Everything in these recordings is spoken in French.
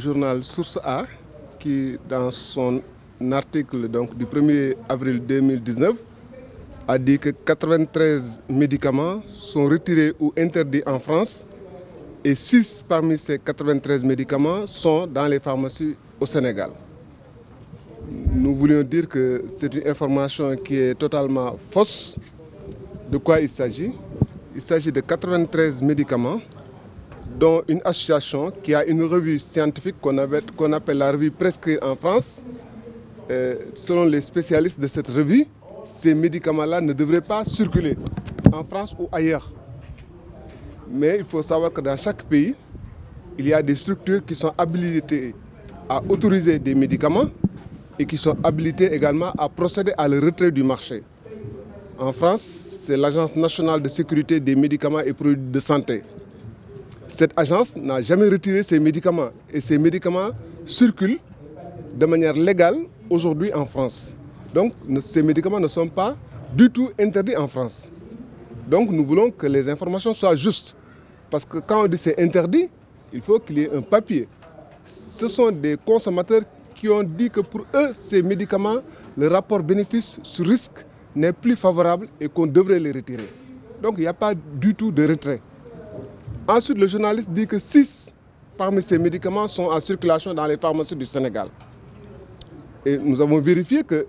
journal Source A qui, dans son article donc, du 1er avril 2019, a dit que 93 médicaments sont retirés ou interdits en France et 6 parmi ces 93 médicaments sont dans les pharmacies au Sénégal. Nous voulions dire que c'est une information qui est totalement fausse. De quoi il s'agit? Il s'agit de 93 médicaments dont une association qui a une revue scientifique qu'on appelle la revue Prescrire en France. Selon les spécialistes de cette revue, ces médicaments-là ne devraient pas circuler en France ou ailleurs. Mais il faut savoir que dans chaque pays, il y a des structures qui sont habilitées à autoriser des médicaments et qui sont habilitées également à procéder à le retrait du marché. En France, c'est l'Agence nationale de sécurité des médicaments et produits de santé. Cette agence n'a jamais retiré ces médicaments et ces médicaments circulent de manière légale aujourd'hui en France. Donc ces médicaments ne sont pas du tout interdits en France. Donc nous voulons que les informations soient justes. Parce que quand on dit c'est interdit, il faut qu'il y ait un papier. Ce sont des consommateurs qui ont dit que pour eux, ces médicaments, le rapport bénéfice sur risque n'est plus favorable et qu'on devrait les retirer. Donc il n'y a pas du tout de retrait. Ensuite, le journaliste dit que 6 parmi ces médicaments sont en circulation dans les pharmacies du Sénégal. Et nous avons vérifié que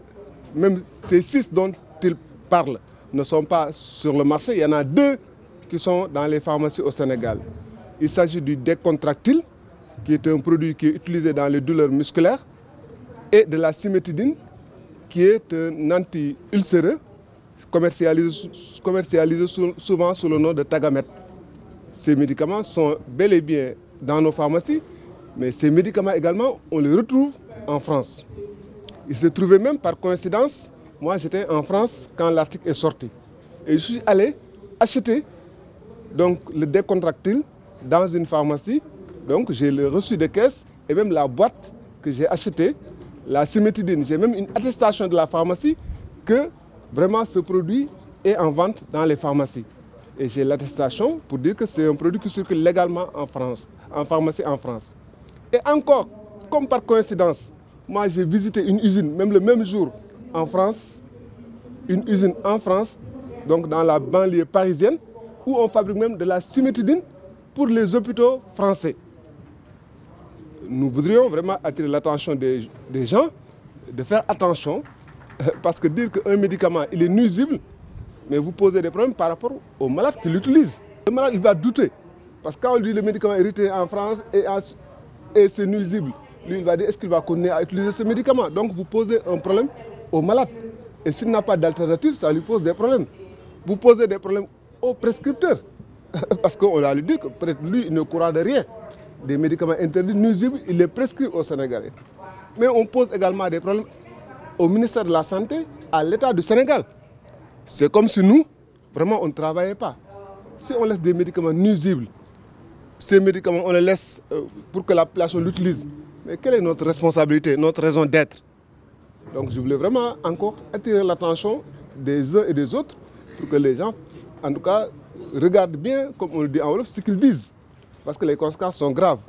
même ces 6 dont il parle ne sont pas sur le marché. Il y en a 2 qui sont dans les pharmacies au Sénégal. Il s'agit du Décontractile, qui est un produit qui est utilisé dans les douleurs musculaires, et de la cimétidine, qui est un anti-ulcéreux, commercialisé souvent sous le nom de Tagamet. Ces médicaments sont bel et bien dans nos pharmacies, mais ces médicaments également, on les retrouve en France. Il se trouvait même par coïncidence, moi j'étais en France quand l'article est sorti. Et je suis allé acheter donc, le Décontractile dans une pharmacie. Donc j'ai le reçu de caisse et même la boîte que j'ai achetée, la cimétidine. J'ai même une attestation de la pharmacie que vraiment ce produit est en vente dans les pharmacies. Et j'ai l'attestation pour dire que c'est un produit qui circule légalement en France, en pharmacie en France. Et encore, comme par coïncidence, moi j'ai visité une usine, même le même jour, en France, une usine en France, donc dans la banlieue parisienne, où on fabrique même de la cimétidine pour les hôpitaux français. Nous voudrions vraiment attirer l'attention des gens, de faire attention, parce que dire qu'un médicament il est nuisible, mais vous posez des problèmes par rapport aux malades qui l'utilisent. Le malade il va douter, parce que quand on dit que le médicament est retiré en France et c'est nuisible, lui il va dire est-ce qu'il va continuer à utiliser ce médicament. Donc vous posez un problème au malade. Et s'il n'a pas d'alternative, ça lui pose des problèmes. Vous posez des problèmes au prescripteur, parce qu'on va lui dire que peut-être lui il ne courra de rien. Des médicaments interdits, nuisibles, il les prescrit aux Sénégalais. Mais on pose également des problèmes au ministère de la Santé, à l'État du Sénégal. C'est comme si nous, vraiment, on ne travaillait pas. Si on laisse des médicaments nuisibles, ces médicaments, on les laisse pour que la population l'utilise. Mais quelle est notre responsabilité, notre raison d'être? Donc je voulais vraiment encore attirer l'attention des uns et des autres pour que les gens, en tout cas, regardent bien, comme on le dit en Wolof, ce qu'ils disent. Parce que les conséquences sont graves.